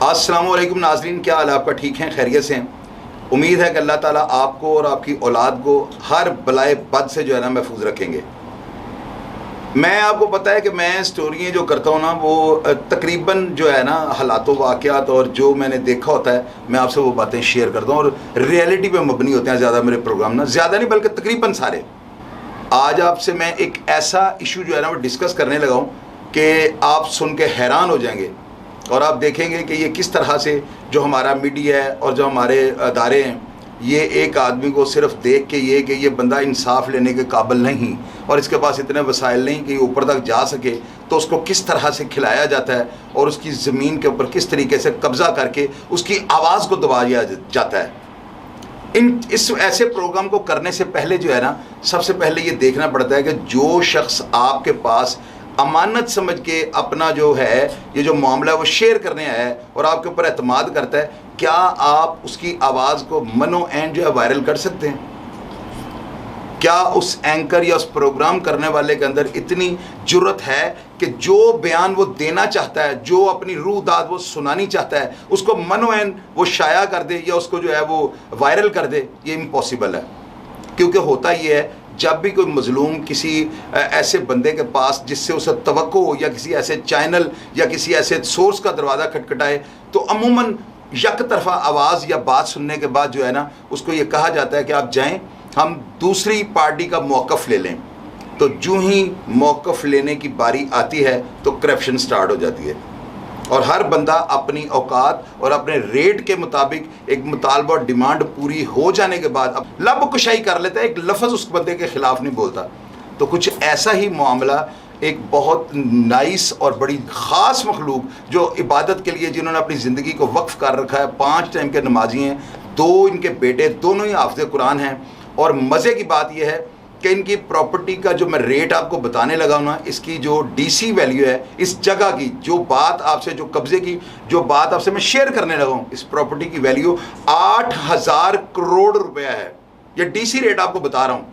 अस्सलाम वालेकुम नाज़रीन, क्या हाल आपका? ठीक हैं, खैरियत से हैं? उम्मीद है कि अल्लाह ताला आपको और आपकी औलाद को हर बलाए बद से जो है ना महफूज रखेंगे। मैं आपको पता है कि मैं स्टोरियाँ जो करता हूँ ना वो तकरीबन जो है ना हालात वाक़यात और जो मैंने देखा होता है मैं आपसे वो बातें शेयर करता हूँ और रियलिटी पे मबनी होते हैं ज़्यादा मेरे प्रोग्राम ना, ज़्यादा नहीं बल्कि तकरीबन सारे। आज आपसे मैं एक ऐसा इशू जो है ना वो डिस्कस करने लगा हूँ कि आप सुन के हैरान हो जाएंगे और आप देखेंगे कि ये किस तरह से जो हमारा मीडिया है और जो हमारे अदारे हैं ये एक आदमी को सिर्फ देख के ये कि ये बंदा इंसाफ लेने के काबिल नहीं और इसके पास इतने वसाइल नहीं कि ऊपर तक जा सके, तो उसको किस तरह से खिलाया जाता है और उसकी ज़मीन के ऊपर किस तरीके से कब्ज़ा करके उसकी आवाज़ को दबाया जाता है। इस ऐसे प्रोग्राम को करने से पहले जो है ना सबसे पहले ये देखना पड़ता है कि जो शख्स आपके पास अमानत समझ के अपना जो है ये जो मामला है वो शेयर करने आया है और आपके ऊपर एतमाद करता है, क्या आप उसकी आवाज़ को मनो एन जो है वायरल कर सकते हैं? क्या उस एंकर या उस प्रोग्राम करने वाले के अंदर इतनी जुर्रत है कि जो बयान वो देना चाहता है, जो अपनी रूह दाद वो सुनानी चाहता है, उसको मनो एन वो शाया कर दे या उसको जो है वो वायरल कर दे? ये इम्पॉसिबल है। क्योंकि होता ये है जब भी कोई मजलूम किसी ऐसे बंदे के पास जिससे उसे तवक्को हो या किसी ऐसे चैनल या किसी ऐसे सोर्स का दरवाज़ा खटखटाए तो अमूमन यक तरफा आवाज़ या बात सुनने के बाद जो है ना उसको ये कहा जाता है कि आप जाएं, हम दूसरी पार्टी का मौक़िफ़ ले लें। तो जो ही मौक़िफ़ लेने की बारी आती है तो करप्शन स्टार्ट हो जाती है और हर बंदा अपनी औकात और अपने रेट के मुताबिक एक मुतालबा और डिमांड पूरी हो जाने के बाद अब लब कुशाई कर लेता है, एक लफ्ज़ उस बंदे के ख़िलाफ़ नहीं बोलता। तो कुछ ऐसा ही मामला एक बहुत नाइस और बड़ी ख़ास मखलूक जो इबादत के लिए जिन्होंने अपनी ज़िंदगी को वक्फ़ कर रखा है, 5 टाइम के नमाजी हैं, 2 इनके बेटे दोनों ही हाफ़िज़ कुरान हैं और मज़े की बात यह है कि इनकी प्रॉपर्टी का जो मैं रेट आपको बताने लगा हूँ ना, इसकी जो डीसी वैल्यू है इस जगह की, जो बात आपसे जो कब्ज़े की जो बात आपसे मैं शेयर करने लगा हूँ, इस प्रॉपर्टी की वैल्यू 8,000 करोड़ रुपया है। ये डीसी रेट आपको बता रहा हूँ।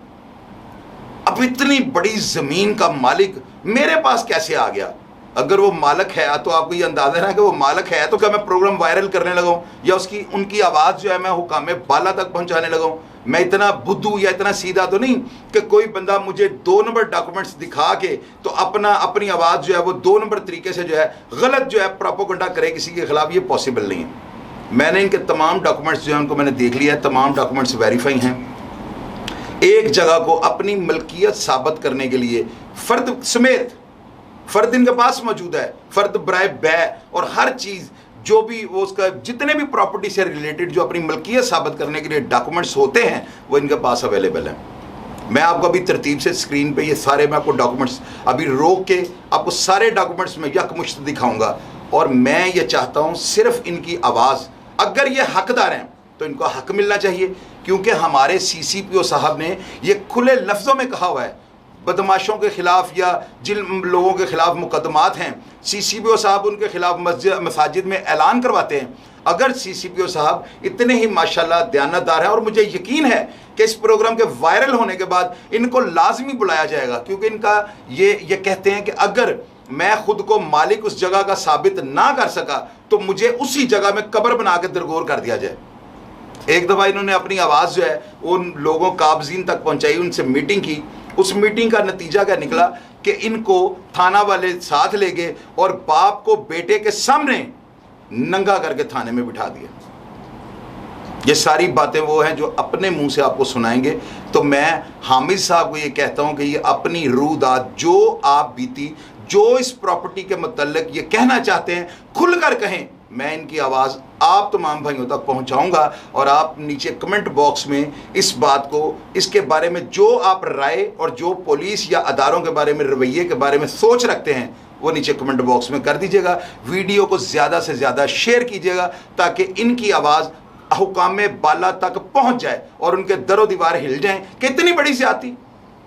अब इतनी बड़ी ज़मीन का मालिक मेरे पास कैसे आ गया? अगर वो मालिक है तो आपको ये अंदाज़ा है ना कि वो मालिक है तो क्या मैं प्रोग्राम वायरल करने लगा हूँ या उनकी आवाज़ जो है मैं हुकामे बाला तक पहुँचाने लगा हूँ? मैं इतना बुद्धू या इतना सीधा तो नहीं कि कोई बंदा मुझे 2 नंबर डॉक्यूमेंट्स दिखा के तो अपनी आवाज़ जो है वो 2 नंबर तरीके से जो है गलत जो है प्रोपेगेंडा करे किसी के ख़िलाफ़। ये पॉसिबल नहीं है। मैंने इनके तमाम डॉक्यूमेंट्स जो हैं उनको मैंने देख लिया है, तमाम डॉक्यूमेंट्स वेरीफाई हैं। एक जगह को अपनी मलकियत साबित करने के लिए फ़र्द समेत फ़र्द इनके पास मौजूद है, फ़र्द बराए बै और हर चीज़ जो भी वो उसका जितने भी प्रॉपर्टी से रिलेटेड जो अपनी मलकियत साबित करने के लिए डॉक्यूमेंट्स होते हैं वो इनके पास अवेलेबल हैं। मैं आपको अभी तरतीब से स्क्रीन पे ये सारे मैं आपको डॉक्यूमेंट्स अभी रोक के आपको सारे डॉक्यूमेंट्स में यकमुश्त दिखाऊंगा और मैं ये चाहता हूँ सिर्फ इनकी आवाज़, अगर ये हकदार हैं तो इनको हक मिलना चाहिए क्योंकि हमारे CCPO साहब ने ये खुले लफ्ज़ों में कहा हुआ है बदमाशों के ख़िलाफ़ या जिन लोगों के ख़िलाफ़ मुकदमात हैं CCPO साहब उनके ख़िलाफ़ मसाजिद में ऐलान करवाते हैं। अगर CCPO साहब इतने ही माशाल्लाह दयानतदार हैं और मुझे यकीन है कि इस प्रोग्राम के वायरल होने के बाद इनको लाजमी बुलाया जाएगा क्योंकि इनका ये कहते हैं कि अगर मैं ख़ुद को मालिक उस जगह का साबित ना कर सका तो मुझे उसी जगह में कब्र बना के दरगोर कर दिया जाए। एक दफ़ा इन्होंने अपनी आवाज़ जो है उन लोगों काबज़ीन तक पहुँचाई, उनसे मीटिंग की। उस मीटिंग का नतीजा क्या निकला कि इनको थाना वाले साथ ले गए और बाप को बेटे के सामने नंगा करके थाने में बिठा दिया। ये सारी बातें वो हैं जो अपने मुंह से आपको सुनाएंगे। तो मैं हामिद साहब को ये कहता हूँ कि ये अपनी रूह दाद जो आप बीती, जो इस प्रॉपर्टी के मतलब ये कहना चाहते हैं खुलकर कहें। मैं इनकी आवाज़ आप तमाम भाइयों तक पहुंचाऊंगा और आप नीचे कमेंट बॉक्स में इस बात को, इसके बारे में जो आप राय और जो पुलिस या अदारों के बारे में रवैये के बारे में सोच रखते हैं वो नीचे कमेंट बॉक्स में कर दीजिएगा। वीडियो को ज़्यादा से ज़्यादा शेयर कीजिएगा ताकि इनकी आवाज़ हुकामे बाला तक पहुँच जाए और उनके दरो दीवार हिल जाएँ। कितनी बड़ी ज़्यादती!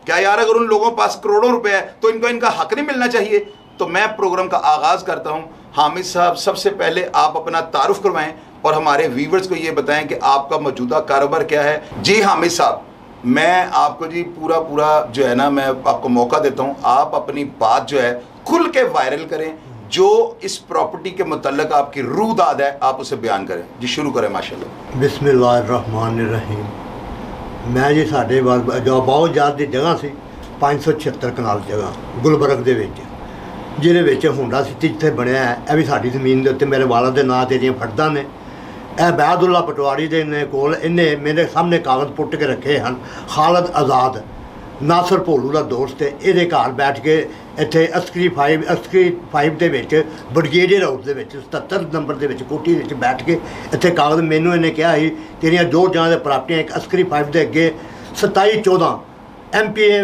क्या यार अगर उन लोगों के पास करोड़ों रुपए है तो इनको इनका हक नहीं मिलना चाहिए? तो मैं प्रोग्राम का आगाज़ करता हूँ। हामिद साहब सबसे पहले आप अपना तारुफ करवाएं और हमारे व्यूवर्स को ये बताएं कि आपका मौजूदा कारोबार क्या है। जी हामिद साहब, मैं आपको जी पूरा जो है ना मैं आपको मौका देता हूँ, आप अपनी बात जो है खुल के वायरल करें। जो इस प्रॉपर्टी के मुतल्लिक आपकी रूह दाद है आप उसे बयान करें जी। शुरू करें माशाल्लाह। बिस्मिल्लाहिर्रहमानिर्रहीम। मैं जी साढ़े जो बहुत ज़्यादा जगह सी 576 कनाल जगह गुलबर्ग ਦੇ ਵਿੱਚ ਜਿਹਦੇ ਵਿੱਚ ਹੁੰਦਾ ਸੀ ਜਿੱਥੇ ਬਣਿਆ ਹੈ ਇਹ ਵੀ ਸਾਡੀ ਜ਼ਮੀਨ ਦੇ ਉੱਤੇ ਮੇਰੇ ਵਾਲਾ ਦੇ ਨਾਂ ਤੇ ਦੀਆਂ ਫਰਦਾਂ ਨੇ। ਇਹ ਬਹਾਦੁਰਲਾ ਪਟਵਾਰੀ ਦੇ ਨੇ ਕੋਲ ਇਹਨੇ ਮੇਰੇ ਸਾਹਮਣੇ ਕਾਗਜ਼ ਪੁੱਟ ਕੇ ਰੱਖੇ ਹਨ। ਖਾਲਦ ਆਜ਼ਾਦ ਨਾਸਰ ਭੋਲੂ ਦਾ ਦੋਸਤ ਹੈ, ਇਹਦੇ ਘਰ ਬੈਠ ਕੇ ਇੱਥੇ ਅਸਕਰੀ 5 ਦੇ ਵਿੱਚ ਬ੍ਰਿਗੇਡੀਅਰ ਹਾਊਸ ਦੇ ਵਿੱਚ 77 ਨੰਬਰ ਦੇ ਵਿੱਚ ਕੋਠੀ ਵਿੱਚ ਬੈਠ ਕੇ ਇੱਥੇ ਕਾਗਜ਼ ਮੈਨੂੰ ਇਹਨੇ ਕਿਹਾ ਸੀ ਤੇਰੀਆਂ ਦੋ ਜਗ੍ਹਾ ਦੇ ਪ੍ਰਾਪਰਟੀਆਂ ਇੱਕ ਅਸਕਰੀ 5 ਦੇ ਅੱਗੇ 27-14 MPA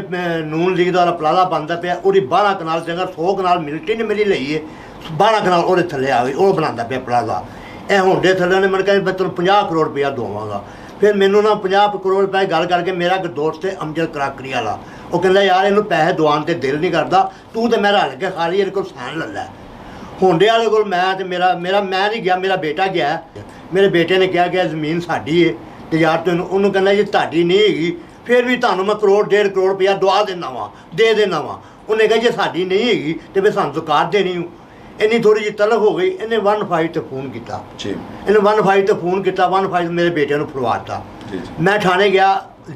ਨੂਨ ਲੀਗ ਦਾ ਪਲਾਜ਼ਾ ਬਣਦਾ ਪਿਆ, ਉਹਦੀ 12 ਕਨਾਲ ਜਗ੍ਹਾ 100 ਕਨਾਲ ਮਿਲਟਰੀ ਨੇ ਮੇਰੀ ਲਈ ਹੈ, 12 ਕਨਾਲ ਉਹਦੇ ਥੱਲੇ ਆ ਗਈ, ਉਹ ਬਣਾਉਂਦਾ ਪਿਆ ਪਲਾਜ਼ਾ। ਇਹ ਹੁੰਦੇ ਥੱਲੇ ਨੇ ਮੈਨੂੰ ਕਹਿੰਦੇ ਮੈਂ ਤੈਨੂੰ 50 ਕਰੋੜ ਰੁਪਇਆ ਦਵਾਂਗਾ। ਫਿਰ ਮੈਨੂੰ ਨਾ 50 ਕਰੋੜ ਰੁਪਏ ਗੱਲ ਕਰਕੇ ਮੇਰਾ ਇੱਕ ਦੋਸਤ ਹੈ ਅਮਜਦ ਕਰਾਕਰੀ ਵਾਲਾ, ਉਹ ਕਹਿੰਦਾ ਯਾਰ ਇਹਨੂੰ ਪੈਸੇ ਦਵਾਉਣ ਤੇ ਦਿਲ ਨਹੀਂ ਕਰਦਾ, ਤੂੰ ਤੇ ਮੈਂ ਰਲ ਕੇ ਖਾਲੀ ਇਹਦੇ ਕੋਲ ਸਾਈਨ ਲੈ ਲੈ। ਹੁੰਡੇ ਵਾਲੇ ਕੋਲ ਮੈਂ ਤੇ ਮੇਰਾ ਮੈਂ ਨਹੀਂ ਗਿਆ, ਮੇਰਾ ਬੇਟਾ ਗਿਆ। ਮੇਰੇ ਬੇਟੇ ਨੇ ਕਿਹਾ ਕਿ ਜ਼ਮੀਨ ਸਾਡੀ ਹੈ ਤੇ ਯਾਰ ਤੈਨੂੰ ਉਹਨੂੰ ਕਹਿੰਦਾ ਜੇ ਤੁਹਾਡੀ ਨਹੀਂ ਹੈਗੀ ਫਿਰ ਵੀ ਤੁਹਾਨੂੰ ਮੈਂ ਕਰੋੜ 1.5 ਕਰੋੜ ਰੁਪਇਆ ਦਵਾ ਦੇਣਾ ਵਾ, ਦੇ ਦੇਣਾ ਵਾ। ਉਹਨੇ ਕਿਹਾ ਜੇ ਸਾਡੀ ਨਹੀਂ ਹੈਗੀ ਤੇ ਫਿਰ ਸਾਨੂੰ ਦੁਕਾਨ ਦੇਣੀ ਹੂੰ। ਇੰਨੀ ਥੋੜ੍ਹੀ ਜਿਹੀ ਤਲਬ ਹੋ ਗਈ, ਇਹਨੇ 15 ਤੇ ਫੋਨ ਕੀਤਾ ਜੀ। ਇਹਨੇ 15 ਤੇ ਫੋਨ ਕੀਤਾ, 15 ਮੇਰੇ ਬੇਟੇ ਨੂੰ ਫੜਵਾਤਾ। ਮੈਂ ਥਾਣੇ ਗਿਆ,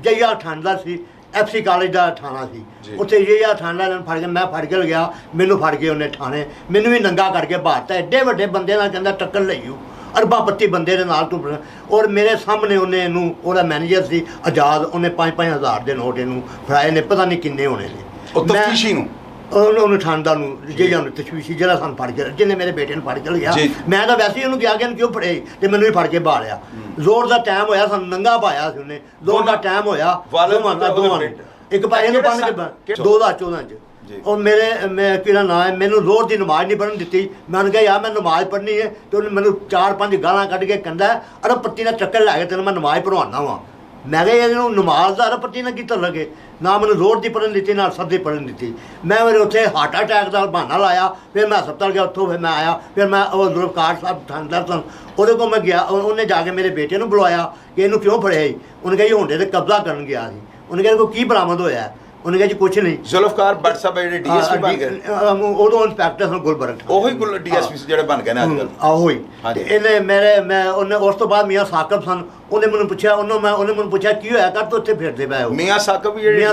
ਜਈਆ ਥਾਣਾ ਸੀ, FC ਕਾਲਜ ਦਾ ਥਾਣਾ ਸੀ, ਉੱਥੇ ਜਈਆ ਥਾਣਾ ਨੂੰ ਫੜ ਕੇ ਮੈਂ ਫੜ ਕੇ ਗਿਆ, ਮੈਨੂੰ ਫੜ ਕੇ ਉਹਨੇ ਥਾਣੇ ਮੈਨੂੰ ਵੀ ਨੰਗਾ ਕਰਕੇ ਬਾਹਰਤਾ। ਐਡੇ ਵੱਡੇ ਬੰਦੇ ਨਾਲ ਕਹਿੰਦਾ ਟੱਕਰ ਲਈਓ, ਅਰਬਾਪਤੀ ਬੰਦੇ ਦੇ ਨਾਲ ਤੂੰ। ਔਰ ਮੇਰੇ ਸਾਹਮਣੇ ਉਹਨੇ ਇਹਨੂੰ, ਉਹਦਾ ਮੈਨੇਜਰ ਸੀ ਆਜ਼ਾਦ, ਉਹਨੇ 5-5 ਹਜ਼ਾਰ ਦੇ ਨੋਟ ਇਹਨੂੰ ਫੜਾਏ ਨੇ, ਪਤਾ ਨਹੀਂ ਕਿੰਨੇ ਹੋਣੇ ਨੇ। ਉਹ ਤਫਤੀਸ਼ੀ ਨੂੰ ਉਹਨੂੰ ਠਾਣਦਾ ਨੂੰ ਜਿਹੜਾ ਨੂੰ ਤਸ਼ਵੀਸ਼ੀ ਜਿਹੜਾ ਸਾਨੂੰ ਫੜ ਕੇ ਜਿਹਨੇ ਮੇਰੇ ਬੇਟੇ ਨੂੰ ਫੜ ਕੇ ਲਿਆ। ਮੈਂ ਤਾਂ ਵੈਸੇ ਹੀ ਉਹਨੂੰ ਕਿਹਾ ਕਿ ਇਹਨੂੰ ਕਿਉਂ ਫੜੇ ਤੇ ਮੈਨੂੰ ਵੀ ਫੜ ਕੇ ਬਾਲਿਆ। ਜ਼ੋਰ ਦਾ ਟਾਈਮ ਹੋਇਆ, ਸਾਨੂੰ ਨੰਗਾ ਪਾਇਆ ਸੀ ਉਹਨੇ, ਜ਼ੋਰ ਦਾ ਟਾਈਮ ਹੋਇਆ। ਦੋਵਾਂ ਇੱਕ ਪਾਸੇ ਨੂੰ ਬੰਨ ਕੇ 2014 ਚ ਔਰ ਮੈਂ ਕਿਹੜਾ ਨਾਂ ਹੈ, ਮੈਨੂੰ ਜ਼ੋਰ ਦੀ ਨਮਾਜ਼ ਨਹੀਂ ਪੜ੍ਹਨ ਦਿੱਤੀ। ਮੈਂ ਉਹਨੂੰ ਕਿਹਾ ਯਾਰ ਮੈਂ ਨਮਾਜ਼ ਪੜ੍ਹਨੀ ਹੈ ਤੇ ਉਹਨੇ ਮੈਨੂੰ 4-5 ਗਾਲਾਂ ਕੱਢ ਕੇ ਕਹਿੰਦਾ ਅਰੇ ਪੱਤੀ ਨਾਲ ਚੱਕਰ ਲੈ ਕੇ ਤੈਨੂੰ ਮੈਂ ਨਮਾਜ਼ ਪੜ੍ਹਵਾਉਣਾ ਵਾ। ਮੈਂ ਕਿਹਾ ਇਹਨੂੰ ਨਮਾਜ਼ ਦਾ ਪੱਤੀ ਨਾਲ ਕੀ ਲੱਗੇ, ਨਾ ਮੈਨੂੰ ਜ਼ੋਰ ਦੀ ਪੜ੍ਹਨ ਦਿੱਤੀ ਨਾ ਸਭ ਦੀ ਪੜ੍ਹਨ ਦਿੱਤੀ। ਮੈਂ ਮੇਰੇ ਉੱਥੇ ਹਾਰਟ ਅਟੈਕ ਦਾ ਬਹਾਨਾ ਲਾਇਆ, ਫਿਰ ਮੈਂ ਹਸਪਤਾਲ ਗਿਆ, ਉੱਥੋਂ ਫਿਰ ਮੈਂ ਆਇਆ, ਫਿਰ ਮੈਂ ਉਹ ਜ਼ੁਲਫਕਾਰ ਸਾਹਿਬ ਥਾਣੇਦਾਰ ਸਨ ਉਹਦੇ ਕੋਲ ਮੈਂ ਗਿਆ। ਉਹਨੇ ਜਾ ਕੇ ਮੇਰੇ ਬੇਟੇ ਨੂੰ ਬੁਲਾਇਆ ਕਿ ਇਹਨੂੰ ਕਿਉਂ ਫੜਿਆ ਜੀ। ਉਹਨੇ ਕਿਹਾ ਜੀ ਹੁੰਡੇ ਤੇ ਕਬਜ਼ਾ ਕਰਨ ਗਿਆ ਸੀ। ਉਹਨੇ ਕਿਹਾ ਕੋਈ ਕੀ ਬਰਾਮਦ ਹੋਇਆ, ਉਹਨੇ ਕਿਹਾ ਜੀ ਕੁਛ ਨਹੀਂ। ਜ਼ੁਲਫਕਾਰ ਬੱਟ ਸਾਹਿਬ ਜਿਹੜੇ DSP ਬਣ ਗਏ, ਉਦੋਂ ਇੰਸਪੈਕਟਰ ਸਨ ਗੁਲਬਰਗ, ਉਹੀ DSP ਜਿਹੜੇ ਬਣ ਗਏ ਨੇ ਅੱਜ ਕੱਲ੍ਹ, ਆਹੋ ਹੀ। ਇਹਨੇ ਉਹਨੇ ਉਸ ਤੋਂ ਬਾਅਦ ਮੀਆਂ ਸਾਕਬ ਸਨ, ਉਹਨੇ ਮੈਨੂੰ ਪੁੱਛਿਆ, ਉਹਨੇ ਮੈਨੂੰ ਪੁੱਛਿਆ ਕੀ ਹੋਇਆ ਕਰ ਤੂੰ ਉੱਥੇ ਫਿਰਦੇ ਪਏ ਹੋ। ਮੀਆਂ ਸਾਕਬ ਜਿਹੜੇ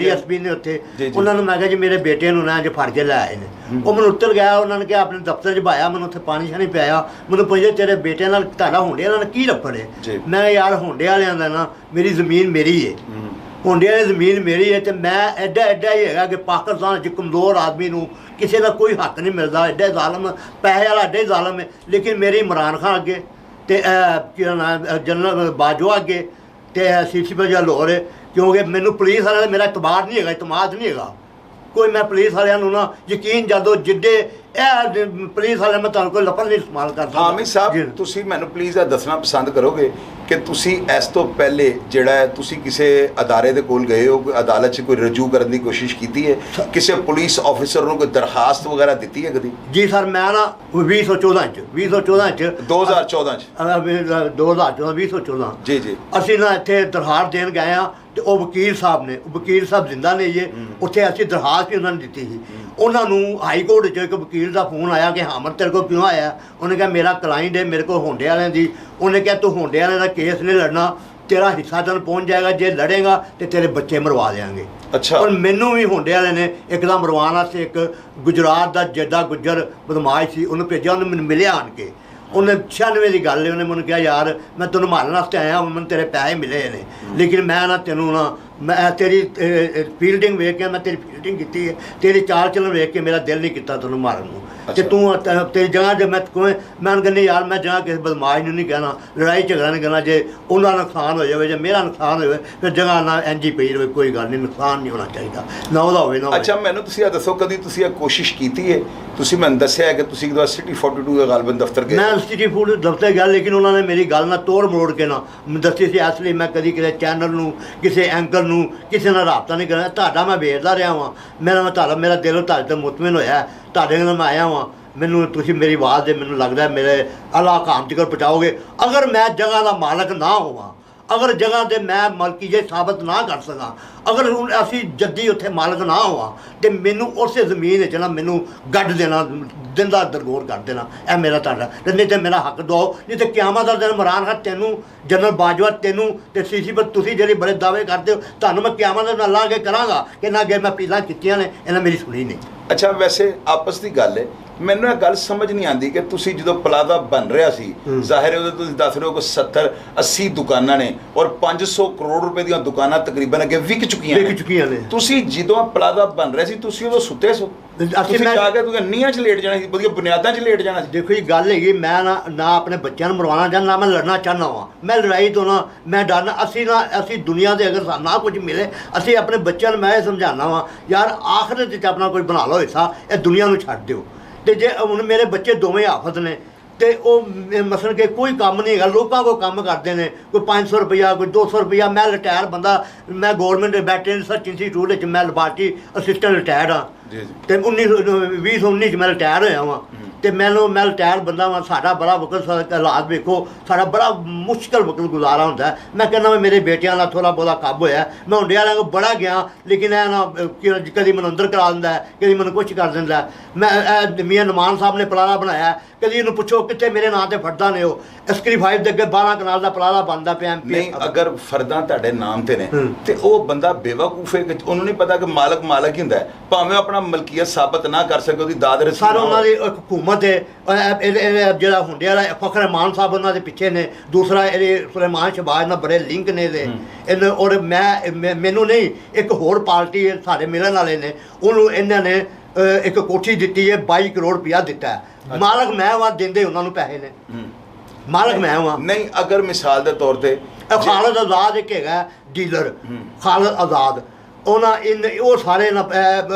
DSP ਨੇ ਉੱਥੇ, ਉਹਨਾਂ ਨੂੰ ਮੈਂ ਕਿਹਾ ਜੀ ਮੇਰੇ ਬੇਟੇ ਨੂੰ ਨਾ ਅੱਜ ਫੜ ਕੇ ਲੈ ਆਏ ਨੇ। ਉਹ ਮੈਨੂੰ ਉੱਤਰ ਗਿਆ, ਉਹਨਾਂ ਨੇ ਕਿਹਾ ਆਪਣੇ ਦਫ਼ਤਰ 'ਚ ਭਾਇਆ, ਮੈਨੂੰ ਉੱਥੇ ਪਾਣੀ ਸ਼ਾਣੀ ਪਿਆਇਆ। ਮੈਨੂੰ ਪੁੱਛਿਆ ਤੇਰੇ ਬੇਟੇ ਨਾਲ ਤੁਹਾਡਾ ਹੁੰਡੇ ਨਾਲ ਕੀ ਰਫੜ ਹੈ। ਮੈਂ ਯਾਰ ਹੁੰਡੇ ਵਾਲਿਆਂ ਦਾ ਨਾ, ਮੇਰੀ ਜ਼ਮੀਨ ਮੇਰੀ ਹੈ, ਹੁੰਡਿਆਂ ਦੀ ਜ਼ਮੀਨ ਮੇਰੀ ਹੈ ਤੇ ਮੈਂ ਐਡਾ ਹੀ ਹੈਗਾ ਕਿ ਪਾਕਿਸਤਾਨ 'ਚ ਕਮਜ਼ੋਰ ਆਦਮੀ ਨੂੰ ਕਿਸੇ ਦਾ ਕੋਈ ਹੱਕ ਨਹੀਂ ਮਿਲਦਾ। ਐਡਾ ਜ਼ਾਲਮ, ਪੈਸੇ ਵਾਲਾ ਐਡਾ ਹੀ ਜ਼ਾਲਮ ਹੈ। ਲੇਕਿਨ ਮੇਰੀ ਇਮਰਾਨ ਖਾਨ ਅੱਗੇ ਤੇ ਜਨਰਲ ਬਾਜਵਾ ਅੱਗੇ ਤੇ CCP ਲਾਹੌਰ ਹੈ, ਕਿਉਂਕਿ ਮੈਨੂੰ ਪੁਲਿਸ ਵਾਲਿਆਂ ਦਾ ਮੇਰਾ ਇਤਬਾਰ ਨਹੀਂ ਹੈਗਾ, ਇਤਮਾਦ ਨਹੀਂ ਹੈਗਾ ਕੋਈ। ਮੈਂ ਪੁਲਿਸ ਵਾਲਿਆਂ ਨੂੰ ਨਾ ਯਕੀਨ ਜਦੋਂ ਜਿੱਡੇ ਇਹ ਪੁਲਿਸ ਵਾਲਿਆਂ ਮੈਂ ਤੁਹਾਨੂੰ ਕੋਈ ਲਫ਼ਜ਼ ਨਹੀਂ ਇਸਤੇਮਾਲ ਕਰਦਾ। ਹਾਮਿਦ ਸਾਹਿਬ ਤੁਸੀਂ ਮੈਨੂੰ ਪਲੀਜ਼ ਇਹ ਦੱਸਣਾ ਪਸੰਦ ਕਰੋਗੇ ਕਿ ਤੁਸੀਂ ਇਸ ਤੋਂ ਪਹਿਲੇ ਜਿਹੜਾ ਹੈ ਤੁਸੀਂ ਕਿਸੇ ਅਦਾਰੇ ਦੇ ਕੋਲ ਗਏ ਹੋ, ਅਦਾਲਤ 'ਚ ਕੋਈ ਰਜੂ ਕਰਨ ਦੀ ਕੋਸ਼ਿਸ਼ ਕੀਤੀ ਹੈ, ਕਿਸੇ ਪੁਲਿਸ ਆਫਿਸਰ ਨੂੰ ਕੋਈ ਦਰਖਾਸਤ ਵਗੈਰਾ ਦਿੱਤੀ ਹੈ ਕਦੀ? ਜੀ ਸਰ, ਮੈਂ ਨਾ 2014 ਜੀ ਅਸੀਂ ਨਾ ਇੱਥੇ ਦਰਖਾਸਤ ਦੇਣ ਗਏ ਹਾਂ ਤੇ ਉਹ ਵਕੀਲ ਸਾਹਿਬ ਜ਼ਿੰਦਾ ਨੇ ਜੀ, ਉੱਥੇ ਅਸੀਂ ਦਰਖਾਸਤ ਵੀ ਉਹਨਾਂ ਨੇ ਦਿੱਤੀ ਸੀ। ਉਹਨਾਂ ਨੂੰ ਹਾਈ ਕੋਰਟ 'ਚੋਂ ਇੱਕ ਵਕੀਲ ਦਾ ਫੋਨ ਆਇਆ ਕਿ ਹਾਮਦ ਤੇਰੇ ਕੋਲ ਕਿਉਂ ਆਇਆ। ਉਹਨੇ ਕਿਹਾ ਮੇਰਾ ਕਲਾਇੰਟ ਹੈ, ਮੇਰੇ ਕੋਲ ਹੁੰਡੇ ਵਾਲਿਆਂ ਦੀ। ਉਹਨੇ ਕਿਹਾ ਤੂੰ ਹੁੰਡੇ ਵਾਲਿਆਂ ਦਾ ਕੇਸ ਨਹੀਂ ਲੜਨਾ, ਤੇਰਾ ਹਿੱਸਾ ਤੈਨੂੰ ਪਹੁੰਚ ਜਾਏਗਾ, ਜੇ ਲੜੇਗਾ ਤੇ ਤੇਰੇ ਬੱਚੇ ਮਰਵਾ ਦੇਵਾਂਗੇ। ਅੱਛਾ। ਔਰ ਮੈਨੂੰ ਵੀ ਹੁੰਡੇ ਵਾਲੇ ਨੇ ਇੱਕਦਮ ਮਰਵਾਉਣ ਵਾਸਤੇ ਇੱਕ ਗੁਜਰਾਤ ਦਾ ਜੱਦਾ ਗੁੱਜਰ ਬਦਮਾਸ਼ ਸੀ, ਉਹਨੂੰ ਭੇਜਿਆ। ਉਹਨੇ ਮੈਨੂੰ ਮਿਲਿਆ ਆਣ ਕੇ, ਉਹਨੇ 96 ਦੀ ਗੱਲ ਹੈ, ਉਹਨੇ ਮੈਨੂੰ ਕਿਹਾ ਯਾਰ ਮੈਂ ਤੈਨੂੰ ਮਾਰਨ ਵਾਸਤੇ ਆਇਆ, ਮੈਨੂੰ ਤੇਰੇ ਪੈਸੇ ਮਿਲੇ ਨੇ, ਲੇਕਿਨ ਮੈਂ ਨਾ ਤੈਨੂੰ ਨਾ ਮੈਂ ਤੇਰੀ ਫੀਲਡਿੰਗ ਵੇਖ ਕੇ ਮੈਂ ਤੇਰੀ ਫੀਲਡਿੰਗ ਕੀਤੀ ਹੈ, ਤੇਰੀ ਚਾਲ ਚੱਲਣ ਵੇਖ ਕੇ ਮੇਰਾ ਦਿਲ ਨਹੀਂ ਕੀਤਾ ਤੈਨੂੰ ਮਾਰਨ ਨੂੰ। ਤੇ ਤੂੰ ਤੇਰੀ ਜਗ੍ਹਾ ਜੇ ਮੈਂ ਕਹਿੰਦੀ ਯਾਰ ਮੈਂ ਜਗ੍ਹਾ ਕਿਸੇ ਬਦਮਾਸ਼ ਨੂੰ ਨਹੀਂ ਕਹਿਣਾ, ਲੜਾਈ ਝਗੜਾ ਨਹੀਂ ਕਰਨਾ। ਜੇ ਉਹਨਾਂ ਦਾ ਨੁਕਸਾਨ ਹੋ ਜਾਵੇ, ਜੇ ਮੇਰਾ ਨੁਕਸਾਨ ਹੋਵੇ, ਫਿਰ ਜਗ੍ਹਾ ਨਾ ਇੰਝ ਹੀ ਪਈ ਰਹੇ, ਕੋਈ ਗੱਲ ਨਹੀਂ, ਨੁਕਸਾਨ ਨਹੀਂ ਹੋਣਾ ਚਾਹੀਦਾ, ਨਾ ਉਹਦਾ ਹੋਵੇ ਨਾ। ਅੱਛਾ, ਮੈਨੂੰ ਤੁਸੀਂ ਇਹ ਦੱਸੋ ਕਦੀ ਤੁਸੀਂ ਇਹ ਕੋਸ਼ਿਸ਼ ਕੀਤੀ ਹੈ? ਤੁਸੀਂ ਮੈਨੂੰ ਦੱਸਿਆ ਕਿ ਤੁਸੀਂ ਇੱਕ ਵਾਰ ਸਿਟੀ 42 ਦਾ ਗਾਲਬਨ ਦਫ਼ਤਰ ਗਏ। ਮੈਂ ਸਿਟੀ 42 ਦਫ਼ਤਰ ਗਿਆ, ਲੇਕਿਨ ਉਹਨਾਂ ਨੇ ਮੇਰੀ ਗੱਲ ਨਾਲ ਤੋੜ ਮਰੋੜ ਕੇ ਨਾ ਦੱਸੀ ਸੀ। ਇਸ ਲਈ ਮੈਂ ਕਦੀ ਕਿਸੇ ਚੈਨਲ ਨੂੰ, ਕਿਸੇ ਐਂਕਰ ਨੂੰ, ਕਿਸੇ ਨਾਲ ਰਾਬਤਾ ਨਹੀਂ ਕਰਨਾ। ਤੁਹਾਡਾ ਮੈਂ ਵੇਖਦਾ ਰਿਹਾ ਵਾਂ, ਮੇਰਾ ਦਿਲ ਤੁਹਾਡੇ ਤੋਂ ਮੁਤਮਿਨ ਹੋਇਆ, ਤੁਹਾਡੇ ਨਾਲ ਮੈਂ ਆਇਆ ਵਾਂ। ਮੈਨੂੰ ਤੁਸੀਂ ਮੇਰੀ ਆਵਾਜ਼ ਦੇ ਮੈਨੂੰ ਲੱਗਦਾ ਮੇਰੇ ਅੱਲਾਹ ਕਾਮ ਤੱਕ ਪਹੁੰਚਾਓਗੇ। ਅਗਰ ਮੈਂ ਜਗ੍ਹਾ ਦਾ ਮਾਲਕ ਨਾ ਹੋਵਾਂ, ਅਗਰ ਜਗ੍ਹਾ ਦੇ ਮੈਂ ਮਲਕੀਅਤ ਸਾਬਤ ਨਾ ਕਰ ਸਕਾਂ, ਅਗਰ ਹੁਣ ਅਸੀਂ ਜੱਦੀ ਉੱਥੇ ਮਾਲਕ ਨਾ ਹੋਵਾਂ ਤੇ ਮੈਨੂੰ ਉਸੇ ਜ਼ਮੀਨ ਵਿੱਚ ਨਾ ਮੈਨੂੰ ਗੱਡ ਦੇਣਾ, ਦਿੰਦਾ ਦਰਗੋਰ ਕਰ ਦੇਣਾ, ਇਹ ਮੇਰਾ ਤੁਹਾਡਾ, ਤੇ ਨਹੀਂ ਤੇ ਮੇਰਾ ਹੱਕ ਦਿਓ, ਨਹੀਂ ਤੇ ਕਿਆਮਤ ਦਾ ਦਿਨ ਇਮਰਾਨ ਖਾਨ ਤੈਨੂੰ, ਜਨਰਲ ਬਾਜਵਾ ਤੈਨੂੰ ਤੇ ਸੀਸੀ ਪਰ ਤੁਸੀਂ ਜਿਹੜੇ ਬੜੇ ਦਾਅਵੇ ਕਰਦੇ ਹੋ, ਤੁਹਾਨੂੰ ਮੈਂ ਕਿਆਮਤ ਦੇ ਨਾਲ ਲਾ ਕੇ ਕਰਾਂਗਾ ਕਿ ਨਾ ਅੱਗੇ ਮੈਂ ਪੀਲਾਂ ਕੀਤੀਆਂ ਨੇ, ਇਹਨਾਂ ਮੇਰੀ ਸੁਣੀ ਨਹੀਂ। ਅੱਛਾ, ਵੈਸੇ ਆਪਸ ਦੀ ਗੱਲ ਹੈ, ਮੈਨੂੰ ਇਹ ਗੱਲ ਸਮਝ ਨਹੀਂ ਆਉਂਦੀ ਕਿ ਤੁਸੀਂ ਜਦੋਂ ਪਲਾਜ਼ਾ ਬਣ ਰਿਹਾ ਸੀ, ਜ਼ਾਹਿਰ ਹੈ ਉਹਦੇ ਤੁਸੀਂ ਦੱਸ ਰਹੇ ਹੋ ਕਿ 70-80 ਦੁਕਾਨਾਂ ਨੇ ਔਰ 500 ਕਰੋੜ ਰੁਪਏ ਦੀਆਂ ਦੁਕਾਨਾਂ ਤਕਰੀਬਨ ਅੱਗੇ ਵਿਕ ਚੁੱਕੀਆਂ ਨੇ। ਤੁਸੀਂ ਜਦੋਂ ਪਲਾਜ਼ਾ ਬਣ ਰਿਹਾ ਸੀ ਤੁਸੀਂ ਉਦੋਂ ਸੁੱਤੇ ਸੋ? ਤੁਸੀਂ ਜਾ ਕੇ ਤੁਸੀਂ ਨੀਹਾਂ 'ਚ ਲੇਟ ਜਾਣਾ ਸੀ, ਵਧੀਆ ਬੁਨਿਆਦਾਂ 'ਚ ਲੇਟ ਜਾਣਾ ਸੀ? ਦੇਖੋ ਜੀ ਗੱਲ ਹੈਗੀ, ਮੈਂ ਨਾ ਆਪਣੇ ਬੱਚਿਆਂ ਨੂੰ ਮਰਵਾਉਣਾ ਚਾਹੁੰਦਾ, ਮੈਂ ਲੜਨਾ ਚਾਹੁੰਦਾ ਵਾਂ, ਮੈਂ ਲੜਾਈ ਤੋਂ ਨਾ ਮੈਂ ਡਰਨਾ। ਅਸੀਂ ਦੁਨੀਆ ਦੇ ਅਗਰ ਨਾ ਕੁਝ ਮਿਲੇ, ਅਸੀਂ ਆਪਣੇ ਬੱਚਿਆਂ ਨੂੰ ਮੈਂ ਇਹ ਸਮਝਾਉਣਾ ਵਾਂ ਯਾਰ ਆਖਿਰਤ 'ਚ ਆਪਣਾ ਕੋਈ ਬਣਾ ਲਓ ਹਿੱਸਾ, ਇਹ ਦੁਨੀਆ ਨੂੰ ਛੱਡ ਦਿਓ। ਤੇ ਜੇ ਹੁਣ ਮੇਰੇ ਬੱਚੇ ਦੋਵੇਂ ਹਾਫਜ਼ ਨੇ ਤੇ ਉਹ ਮਸਲ ਕੇ ਕੋਈ ਕੰਮ ਨਹੀਂ ਹੈਗਾ, ਲੋਕਾਂ ਕੋਲ ਕੰਮ ਕਰਦੇ ਨੇ, ਕੋਈ 500 ਰੁਪਇਆ, ਕੋਈ 200 ਰੁਪਇਆ। ਮੈਂ ਰਿਟਾਇਰ ਬੰਦਾ, ਮੈਂ ਗੌਰਮੈਂਟ ਵੈਟਰਨਰੀ ਰਿਸਰਚ ਇੰਸਟੀਚਿਊਟ ਵਿੱਚ ਮੈਂ ਲੈਬਾਰਟਰੀ ਅਸਿਸਟੈਂਟ ਰਿਟਾਇਰਡ ਹਾਂ ਤੇ 2019 'ਚ ਮੈਂ ਰਿਟਾਇਰ ਹੋਇਆ ਵਾਂ ਤੇ ਮੈਂ ਰਿਟਾਇਰ ਬੰਦਾ ਵਾਂ। ਸਾਡਾ ਬੜਾ ਵਕਤ ਹਾਲਾਤ ਵੇਖੋ, ਸਾਡਾ ਬੜਾ ਮੁਸ਼ਕਲ ਵਕਤ ਗੁਜ਼ਾਰਾ ਹੁੰਦਾ। ਮੈਂ ਕਹਿੰਦਾ ਵੀ ਮੇਰੇ ਬੇਟਿਆਂ ਦਾ ਥੋੜ੍ਹਾ ਬਹੁਤਾ ਕੰਮ ਹੋਇਆ, ਮੈਂ ਹੁੰਡੇ ਵਾਲਿਆਂ ਕੋਲ ਬੜਾ ਗਿਆ, ਲੇਕਿਨ ਇਹ ਨਾ ਕਦੀ ਮੈਨੂੰ ਅੰਦਰ ਕਰਾ ਦਿੰਦਾ, ਕਦੀ ਮੈਨੂੰ ਕੁਛ ਕਰ ਦਿੰਦਾ। ਮੈਂ ਮੀਆਂ ਨਮਾਨ ਸਾਹਿਬ ਨੇ ਪਲਾਜ਼ਾ ਬਣਾਇਆ, ਕਦੀ ਇਹਨੂੰ ਪੁੱਛੋ ਕਿੱਥੇ ਮੇਰੇ ਨਾਂ ਤੇ ਫੜਦਾ ਨੇ, ਉਹ ਐਸਕਰੀ 5 ਦੇ ਅੱਗੇ 12 ਕਨਾਲ ਦਾ ਪਲਾਜ਼ਾ ਬਣਦਾ ਪਿਆ। ਨਹੀਂ, ਅਗਰ ਫਰਦਾਂ ਤੁਹਾਡੇ ਨਾਮ ਤੇ ਨੇ ਤੇ ਉਹ ਬੰਦਾ ਬੇਵਕੂਫ ਹੈ, ਉਹਨੂੰ ਨਹੀਂ ਪਤਾ ਕਿ ਮਾਲਕ ਹੀ ਹੁੰਦਾ, ਭਾਵੇਂ ਆਪਣਾ ਮਲਕੀਅਤ ਸਾਬਤ ਨਾ ਕਰ ਸਕੇ, ਉਹਦੀ ਦਾਦ ਰਸੀਦ ਸਰ ਉਹਨਾਂ ਦੀ ਹਕੂਮਤ ਹੈ। ਜਿਹੜਾ ਹੁੰਡੇ ਵਾਲਾ ਫਖਰ ਰਹਿਮਾਨ ਸਾਹਿਬ ਉਹਨਾਂ ਦੇ ਪਿੱਛੇ ਨੇ, ਦੂਸਰਾ ਇਹਦੇ ਸੁਲੇਮਾਨ ਸ਼ਹਬਾਜ਼ ਨਾਲ ਬੜੇ ਲਿੰਕ ਨੇ ਇਹਦੇ। ਔਰ ਮੈਨੂੰ ਨਹੀਂ, ਇੱਕ ਹੋਰ ਪਾਰਟੀ ਸਾਡੇ ਮਿਲਣ ਵਾਲੇ ਨੇ, ਉਹਨੂੰ ਇਹਨਾਂ ਨੇ ਇੱਕ ਕੋਠੀ ਦਿੱਤੀ ਹੈ, 22 ਕਰੋੜ ਰੁਪਇਆ ਦਿੱਤਾ ਹੈ। ਮਾਲਕ ਮੈਂ ਵਾਂ, ਦਿੰਦੇ ਉਹਨਾਂ ਨੂੰ ਪੈਸੇ ਨੇ, ਮਾਲਕ ਮੈਂ ਵਾਂ। ਨਹੀਂ, ਅਗਰ ਮਿਸਾਲ ਦੇ ਤੌਰ ਤੇ ਖਾਲਦ ਆਜ਼ਾਦ ਇੱਕ ਹੈਗਾ ਡੀਲਰ, ਖਾਲਦ ਆਜ਼ਾਦ, ਉਹ ਸਾਰੇ ਨਾ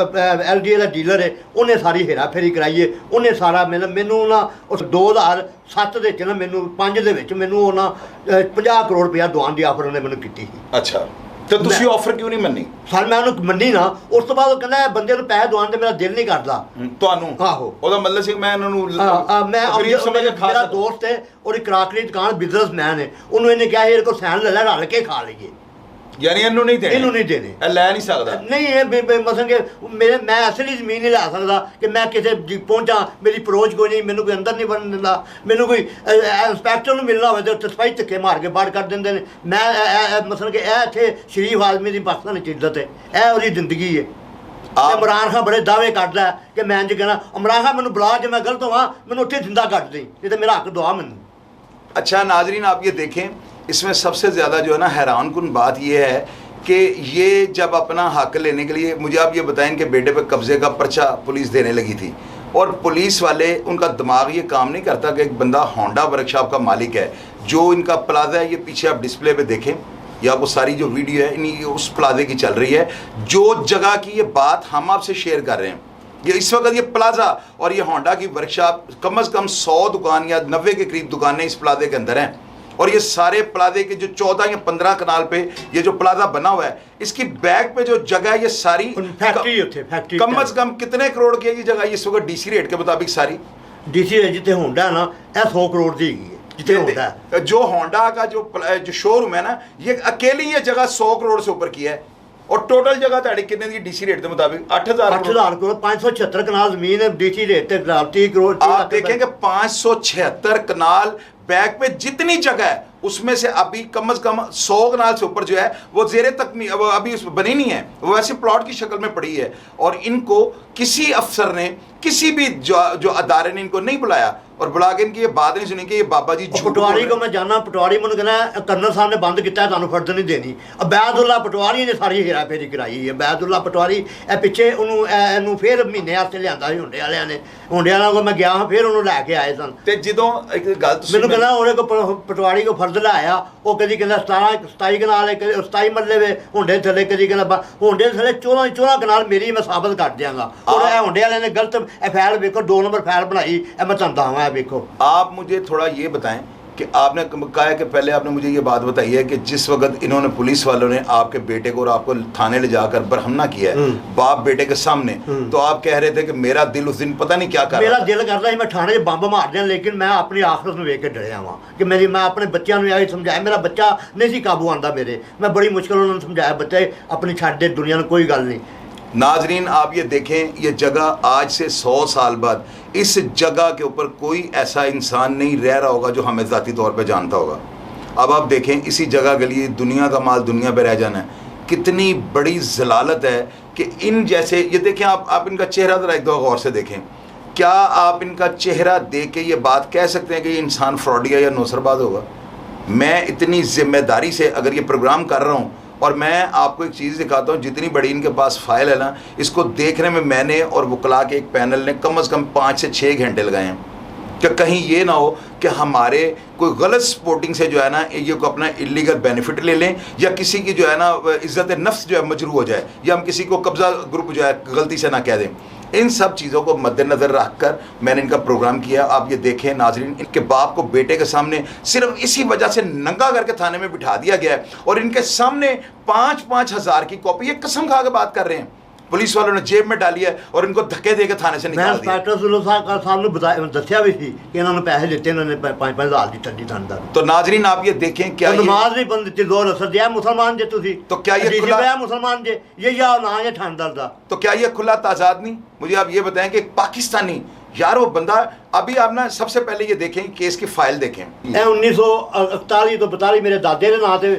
LDA ਦਾ ਡੀਲਰ ਹੈ, ਉਹਨੇ ਸਾਰੀ ਹੇਰਾ ਫੇਰੀ ਕਰਾਈ ਹੈ, ਉਹਨੇ ਸਾਰਾ ਮੈਨੂੰ ਨਾ ਉਸ 2007 ਦੇ ਵਿੱਚ ਨਾ ਮੈਨੂੰ 5 ਦੇ ਵਿੱਚ ਮੈਨੂੰ ਉਹਨਾਂ 50 ਕਰੋੜ ਰੁਪਇਆ ਦਵਾਉਣ ਦੀ ਆਫਰ ਉਹਨੇ ਮੈਨੂੰ ਕੀਤੀ ਸੀ। ਅੱਛਾ, ਤੇ ਤੁਸੀਂ ਆਫਰ ਕਿਉਂ ਨਹੀਂ ਮੰਨੀ? ਸਰ ਮੈਂ ਉਹਨੂੰ ਮੰਨੀ ਨਾ, ਉਸ ਤੋਂ ਬਾਅਦ ਉਹ ਕਹਿੰਦਾ ਬੰਦੇ ਨੂੰ ਪੈਸੇ ਦਵਾਉਣ ਤੇ ਮੇਰਾ ਦਿਲ ਨਹੀਂ ਕਰਦਾ ਤੁਹਾਨੂੰ। ਆਹੋ, ਉਹਦਾ ਮਤਲਬ ਸੀ ਮੈਂ ਇਹਨਾਂ ਨੂੰ ਮੇਰਾ ਦੋਸਤ ਹੈ, ਉਹਦੀ ਕਰਾਕਰੀ ਦੁਕਾਨ ਬਿਜ਼ਨਸਮੈਨ ਹੈ, ਉਹਨੂੰ ਇਹਨੇ ਕਿਹਾ ਇਹਦੇ ਕੋਲ ਸੈਨ ਲੈ ਲੈ, ਰਲ ਕੇ ਖਾ ਲਈਏ। ਯਾਨੀ ਇਹਨੂੰ ਨਹੀਂ ਦੇਣੇ? ਇਹਨੂੰ ਨਹੀਂ ਦੇਣੇ, ਇਹ ਲੈ ਨਹੀਂ ਸਕਦਾ। ਨਹੀਂ, ਇਹ ਮਸਲ ਕਿ ਮੈਂ ਅਸਲੀ ਜ਼ਮੀਨ ਨਹੀਂ ਲੈ ਸਕਦਾ ਕਿ ਮੈਂ ਕਿਸੇ ਪਹੁੰਚਾਂ, ਮੇਰੀ ਅਪਰੋਚ ਕੋਈ ਨਹੀਂ, ਮੈਨੂੰ ਕੋਈ ਅੰਦਰ ਨਹੀਂ ਵੜਨ ਦਿੰਦਾ। ਮੈਨੂੰ ਕੋਈ ਇੰਸਪੈਕਟਰ ਨੂੰ ਮਿਲਣਾ ਹੋਵੇ ਤਾਂ ਉੱਥੇ ਸਿਪਾਹੀ ਧੱਕੇ ਮਾਰ ਕੇ ਬਾਹਰ ਕਰ ਦਿੰਦੇ ਨੇ। ਮੈਂ ਮਸਲ ਕਿ ਇਹ ਇੱਥੇ ਸ਼ਰੀਫ ਆਦਮੀ ਦੀ ਪਾਕਿਸਤਾਨ ਵਿੱਚ ਇੱਜ਼ਤ ਹੈ, ਇਹ ਉਹਦੀ ਜ਼ਿੰਦਗੀ ਹੈ। ਇਮਰਾਨ ਖਾਨ ਬੜੇ ਦਾਅਵੇ ਕਰਦਾ ਕਿ ਮੈਂ ਇੰਝ ਕਹਿਣਾ, ਇਮਰਾਨ ਖਾਨ ਮੈਨੂੰ ਬੁਲਾ, ਜੇ ਮੈਂ ਗਲਤ ਹੋਵਾਂ ਮੈਨੂੰ ਉੱਥੇ ਜ਼ਿੰਦਾ ਕੱਢ ਦੇं, ਇਹ ਤਾਂ ਮੇਰਾ ਹੱਕ ਦੁਆ ਮੈਨੂੰ। अच्छा नाजरीन, आप ये देखें, इसमें सबसे ज़्यादा जो है ना हैरान कुन बात ये है कि ये जब अपना हक लेने के लिए, मुझे आप ये बताएं कि बेटे पे कब्ज़े का पर्चा पुलिस देने लगी थी और पुलिस वाले, उनका दिमाग ये काम नहीं करता कि एक बंदा होंडा वर्कशॉप का मालिक है, जो इनका प्लाजा है, ये पीछे आप डिस्प्ले पे देखें, ये आपको सारी जो वीडियो है इन्हीं उस प्लाजे की चल रही है, जो जगह की ये बात हम आपसे शेयर कर रहे हैं। ये इस वक्त ये प्लाजा और ये होंडा की वर्कशॉप, कम से कम 100 दुकान या 90 के करीब दुकानें इस प्लाजे के अंदर हैं और ये सारे प्लाजे के जो 14 या 15 कनाल पे ये जो प्लाजा बना हुआ है, इसकी बैक पे जो जगह है ये सारी फैक्ट्री फैक्ट्री कम से कम कितने करोड़ की है ये जगह इस वक्त डीसी रेट के मुताबिक? सारी डीसी रेट जितने होंडा ना 100 करोड़ की जितने होंडा, जो होंडा का जो शोरूम है ना, ये अकेली ये जगह 100 करोड़ से ऊपर की है और टोटल जगह ਤੁਹਾਡੀ कितने की डीसी रेट के मुताबिक? 8000 करोड़। 576 कनाल जमीन है, डीसी रेट 30 करोड़। आप देखेंगे 576 कनाल बैक पे जितनी जगह है उसमें से अभी कम से कम 100 कनाल से ऊपर जो है वो ज़ेरे तक अभी बनी नहीं है, वो वैसे प्लॉट की शक्ल में पड़ी है और इनको किसी अफसर ने, किसी भी जो अदारे ने इनको नहीं बुलाया और बुला के इनकी ये बात नहीं सुनी कि ये बाबा जी पटवारी को मैं जाना, पटवारी मैंने कहना कर्नल साहब ने बंद किया, तुहानू फर्द नहीं देनी। अबैदुल्ला पटवारी ने सारी हेरा फेरी कराई है। अबैदुल्ला पटवारी पिछे उन्होंने फिर महीने वास्ते लिया हुंडे वालियां ने, हुंडे वालियां को मैं गया हाँ, फिर उन्होंने लैके आए सन ते जदों एक गल मैनू कहना उन्हें को पटवारी को फर्द लाया, वो कभी कहना 27 कनाल है, 27 मरले वे हुंडे थले, कभी कहना हुंडे थले 14 कनाल मेरी मैं साबित कर दियांगा। और हुंडे वाले ने गलत फैल वेखो 2 नंबर फैल बनाई, मैं तुहानू दस्सां वेखो। आप मुझे थोड़ा ये बताएं कि आपने कहा है कि पहले आपने मुझे ये बात बताई है कि जिस वक्त इन्होंने पुलिस वालों ने आपके बेटे को और आपको थाने ले जाकर बरहमना किया है बाप बेटे के सामने, तो आप कह रहे थे कि मेरा दिल उस दिन पता नहीं क्या कर मेरा दिल करता है मैं थाने 'ਚ ਬੰਬ ਮਾਰ ਦਿਆਂ, लेकिन मैं अपनी आखिरत ਨੂੰ ਵੇਖ ਕੇ ਡਰਿਆ ਵਾਂ कि मैं अपने बच्चों ਨੂੰ ਇਹ ਸਮਝਾਇਆ, मेरा बच्चा नहीं सी काबू आंदा मेरे, मैं बड़ी मुश्किल उन्होंने समझाया बच्चे अपनी छੱਡ दे दुनिया में कोई गल नहीं। नाजरीन आप ये देखें, ये जगह आज से 100 साल बाद इस जगह के ऊपर कोई ऐसा इंसान नहीं रह रहा होगा जो हमें ज़ाती तौर पे जानता होगा। अब आप देखें इसी जगह के लिए दुनिया का माल दुनिया पे रह जाना है, कितनी बड़ी जलालत है कि इन जैसे ये देखें आप इनका चेहरा ज़रा एक दो गौर से देखें, क्या आप इनका चेहरा देख के ये बात कह सकते हैं कि ये इंसान फ्रॉडिया या नौसरबाज होगा? मैं इतनी ज़िम्मेदारी से अगर ये प्रोग्राम कर रहा हूँ और मैं आपको एक चीज़ दिखाता हूँ, जितनी बड़ी इनके पास फाइल है ना, इसको देखने में मैंने और वकला के एक पैनल ने कम से कम 5 से 6 घंटे लगाए हैं कि कहीं ये ना हो कि हमारे कोई गलत सपोर्टिंग से जो है ना ये को अपना इलीगल बेनिफिट ले लें या किसी की जो है ना इज़्ज़त नफ्स जो है मजरू हो जाए या हम किसी को कब्ज़ा ग्रुप जो है गलती से ना कह दें। इन सब चीज़ों को मद्देनज़र रख कर मैंने इनका प्रोग्राम किया। आप ये देखें नाजरीन, इनके बाप को बेटे के सामने सिर्फ इसी वजह से नंगा करके थाने में बिठा दिया गया है और इनके सामने 5-5 हज़ार की कॉपी, ये कसम खा के बात कर रहे हैं, पुलिस वालों ने जेब में डाली है और इनको धक्के देकर थाने से निकाल दिया। इंस्पेक्टर साहब ने दस्या भी थी कि इन्होंने पैसे दिते, इन्होंने 5-5 हज़ार की ठंडी थानेदार। तो नाजरीन आप ये देखें, क्या नमाज नहीं बंद दी, जोर असर दिया मुसलमान जे तुसी, तो क्या ये खुला मुसलमान जे ये या ना ये थानेदार दा, तो क्या ये खुला ताजाद नहीं? मुझे आप ये बताएं कि एक पाकिस्तानी यार वो बंदा, अभी आप ना सबसे पहले ये देखें केस की फाइल देखें, 1941 तो 42 मेरे दादे के नाम से,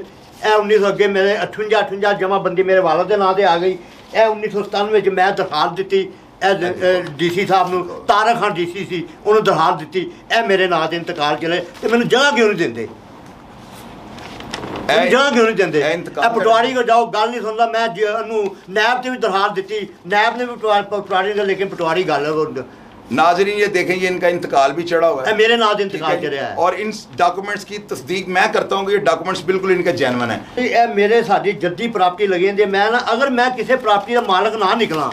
1900 अगे मेरे 58 जमाबंदी मेरे वालद के नाम से आ गई, 1997 मैं दरखास्त दी DC साहब ਨੂੰ, तारक खान DC सी उन्होंने दरखास्त दी, मेरे नाम से इंतकाल चले तो मैंने जगह क्यों नहीं देंगे, जगह क्यों नहीं देंगे? पटवारी को जाओ, गल नहीं सुनता। मैं नैब से भी दरखास्त दी, नैब ने भी पटवारी का, लेकिन पटवारी गल। नाजरीन ये देखें, ये इनका इंतकाल भी चढ़ा हुआ है, मेरे नाम से इंतकाल चढ़ा है और इन डॉक्यूमेंट्स की तस्दीक मैं करता हूँ कि ये डॉक्यूमेंट्स बिल्कुल इनके जेन्युइन है। मेरे साडी जद्दी प्रॉपर्टी लगी होंदी, मैं ना अगर मैं किसी प्रॉपर्टी का मालक ना निकला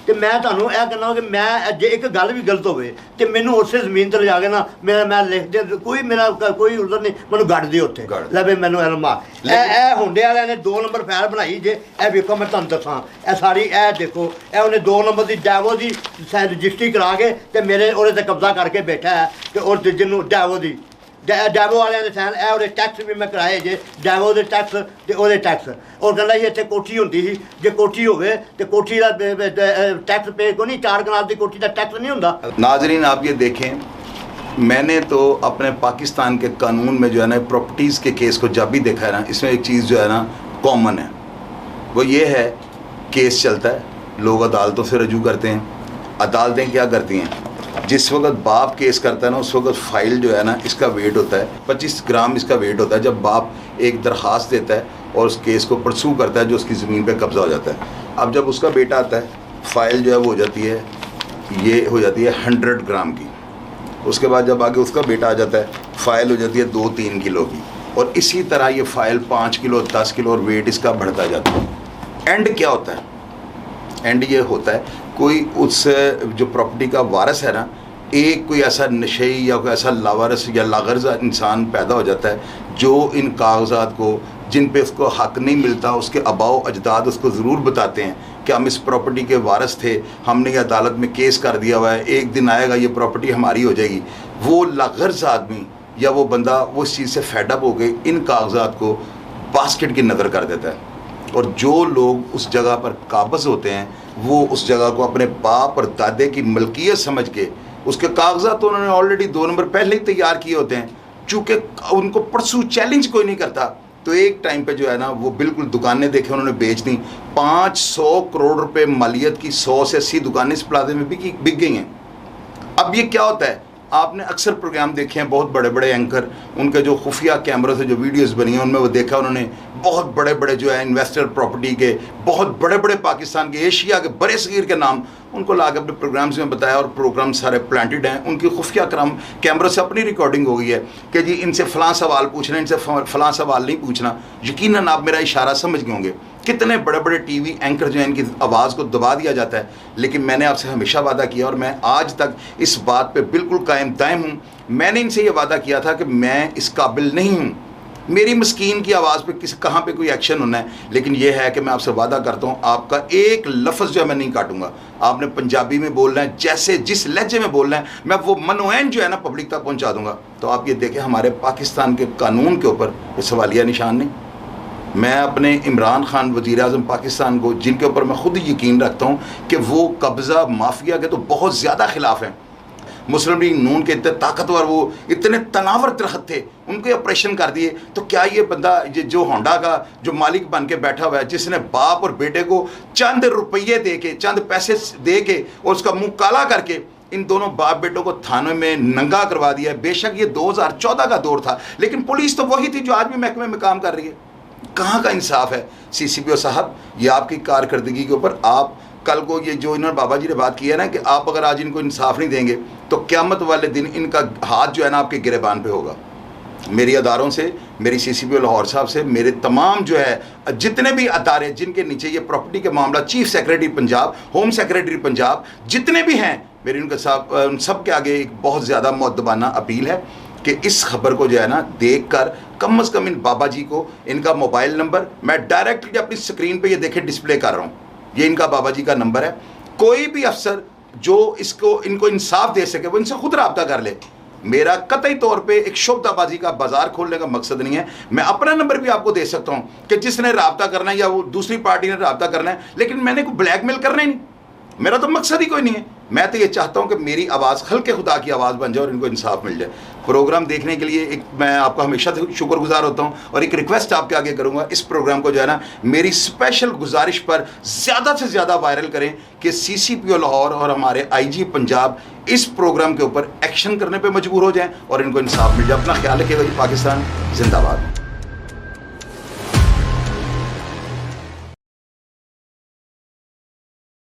तो मैं तुहानूं यह कहना कि मैं जे एक गल भी गलत होवे तो मैनूं उसे जमीन ते ले जाके ना मैं लिख दे, कोई मेरा कोई उधर नहीं, मैनूं गड़ दे उत्थे ले भी मैनूं एलमा हुंडे वालियां ने 2 नंबर फाइल बनाई जे, वेखो मैं तुहानूं दसां, सारी देखो उन्हें 2 नंबर की डैवो की रजिस्ट्री करा के ते मेरे उहदे ते कब्जा करके बैठा है कि और जिन्नूं डैवो की डैवो वाले ने सैन और टैक्स भी मैं कराए जे, डैवो के टैक्स ते ओहदे टैक्स, और कहता जी इत्थे कोठी होंदी सी, जे कोठी होवे ते कोठी दा टैक्स पे को नहीं, 4 कनाल की कोठी दा टैक्स नहीं होंदा। नाजरीन आप ये देखें, मैंने तो अपने पाकिस्तान के कानून में जो है ना प्रॉपर्टीज़ के केस को जब भी देखा है ना, इसमें एक चीज़ जो है ना कॉमन है, वो ये है केस चलता है, लोग अदालतों से रजू करते हैं, अदालतें क्या करती हैं, जिस वक्त बाप केस करता है ना उस वक्त फ़ाइल जो है ना इसका वेट होता है 25 ग्राम इसका वेट होता है। जब बाप एक दरख्वास्त देता है और उस केस को परसू करता है जो उसकी ज़मीन पे कब्ज़ा हो जाता है, अब जब उसका बेटा आता है फ़ाइल जो है वो हो जाती है, ये हो जाती है 100 ग्राम की, उसके बाद जब आगे उसका बेटा आ जाता है फ़ाइल हो जाती है 2-3 किलो की, और इसी तरह ये फ़ाइल 5 किलो 10 किलो और वेट इसका बढ़ता जाता है। एंड क्या होता है? एंड ये होता है कोई उस जो प्रॉपर्टी का वारिस है ना, एक कोई ऐसा नशे या कोई ऐसा लावारिस या लागर्ज़ इंसान पैदा हो जाता है जो इन कागज़ात को जिन पे उसको हक़ नहीं मिलता, उसके आबाओ अजदाद उसको ज़रूर बताते हैं कि हम इस प्रॉपर्टी के वारिस थे, हमने ये अदालत में केस कर दिया हुआ है, एक दिन आएगा ये प्रॉपर्टी हमारी हो जाएगी। वो लागर्ज़ आदमी या वो बंदा वो इस चीज़ से फेडअप हो गए इन कागज़ात को बास्केट की नज़र कर देता है, और जो लोग उस जगह पर काबज़ होते हैं वो उस जगह को अपने बाप और दादे की मलकियत समझ के उसके कागजात तो उन्होंने ऑलरेडी 2 नंबर पहले ही तैयार किए होते हैं, चूँकि उनको परसू चैलेंज कोई नहीं करता, तो एक टाइम पे जो है ना वो बिल्कुल दुकानें देखे उन्होंने बेच दी। 500 करोड़ रुपए मालियत की 100 से 80 दुकानें इस प्लाजे में बिक गई हैं। अब ये क्या होता है, आपने अक्सर प्रोग्राम देखे हैं, बहुत बड़े बड़े एंकर उनके जो खुफिया कैमरों से जो वीडियोस बनी हैं उनमें वो देखा उन्होंने बहुत बड़े बड़े जो है इन्वेस्टर प्रॉपर्टी के बहुत बड़े बड़े पाकिस्तान के एशिया के बड़े सगीर के नाम उनको ला के अपने प्रोग्राम्स में बताया, और प्रोग्राम सारे प्लांटेड हैं, उनकी खुफिया कैमरों से अपनी रिकॉर्डिंग हो गई है कि जी इनसे फ़लाँ सवाल पूछना, इनसे फ़लाँ सवाल नहीं पूछना। यकीनन आप मेरा इशारा समझ गए होंगे कितने बड़े बड़े टीवी एंकर जो हैं इनकी आवाज़ को दबा दिया जाता है, लेकिन मैंने आपसे हमेशा वादा किया और मैं आज तक इस बात पे बिल्कुल कायम दायम हूँ मैंने इनसे ये वादा किया था कि मैं इस काबिल नहीं हूँ, मेरी मस्कीन की आवाज़ पे कहाँ पे कोई एक्शन होना है, लेकिन ये है कि मैं आपसे वादा करता हूँ आपका एक लफ्ज़ जो है मैं नहीं काटूंगा। आपने पंजाबी में बोलना है, जैसे जिस लहजे में बोलना है, मैं वो मनोएन जो है ना पब्लिक तक पहुँचा दूंगा। तो आप ये देखें, हमारे पाकिस्तान के कानून के ऊपर कोई सवालिया निशान नहीं। मैं अपने इमरान खान वज़ीर आज़म पाकिस्तान को, जिनके ऊपर मैं खुद यकीन रखता हूँ कि वो कब्ज़ा माफिया के तो बहुत ज़्यादा ख़िलाफ़ हैं, मुस्लिम लीग नून के इतने ताकतवर, वो इतने तनावर दरख्त थे, उनके ऑपरेशन कर दिए। तो क्या ये बंदा, ये जो होंडा का जो मालिक बन के बैठा हुआ है, जिसने बाप और बेटे को चंद रुपये दे के, चंद पैसे दे के और उसका मुंह काला करके इन दोनों बाप बेटों को थाने में नंगा करवा दिया है। बेशक ये 2014 का दौर था, लेकिन पुलिस तो वही थी जो आज भी महकमे में काम कर रही है। कहाँ का इंसाफ है CCPO साहब? ये आपकी कारकर्दगी के ऊपर, आप कल को ये जो इन्होंने बाबा जी ने बात की है ना कि आप अगर आज इनको इंसाफ नहीं देंगे तो क़यामत वाले दिन इनका हाथ जो है ना आपके गिरेबान पे होगा। मेरी अदारों से, मेरी CCPO लाहौर साहब से, मेरे तमाम जो है जितने भी अदारे जिनके नीचे ये प्रॉपर्टी के मामला, chief secretary Punjab, home secretary Punjab, जितने भी हैं, मेरी उनके साथ उन सब के आगे एक बहुत ज़्यादा मुअद्दबाना अपील है कि इस खबर को जो है ना देख कर कम से कम इन बाबा जी को, इनका मोबाइल नंबर मैं डायरेक्टली अपनी स्क्रीन पे ये देखे डिस्प्ले कर रहा हूँ, ये इनका बाबा जी का नंबर है। कोई भी अफसर जो इनको इंसाफ दे सके वो इनसे खुद रब्ता कर ले। मेरा कतई तौर पे एक शुभदाबाजी का बाजार खोलने का मकसद नहीं है। मैं अपना नंबर भी आपको दे सकता हूँ कि जिसने रब्ता करना है या वो दूसरी पार्टी ने रब्ता करना है, लेकिन मैंने कोई ब्लैकमेल करना ही नहीं, मेरा तो मकसद ही कोई नहीं है। मैं तो ये चाहता हूँ कि मेरी आवाज़ खल्क़े खुदा की आवाज़ बन जाए और इनको इंसाफ मिल जाए। प्रोग्राम देखने के लिए मैं आपका हमेशा शुक्रगुजार होता हूँ और एक रिक्वेस्ट आपके आगे करूँगा, इस प्रोग्राम को जो है ना मेरी स्पेशल गुजारिश पर ज़्यादा से ज़्यादा वायरल करें कि CCPO लाहौर और हमारे IG पंजाब इस प्रोग्राम के ऊपर एक्शन करने पर मजबूर हो जाएँ और इनको इंसाफ मिल जाए। अपना ख्याल रखिएगा जी। पाकिस्तान जिंदाबाद।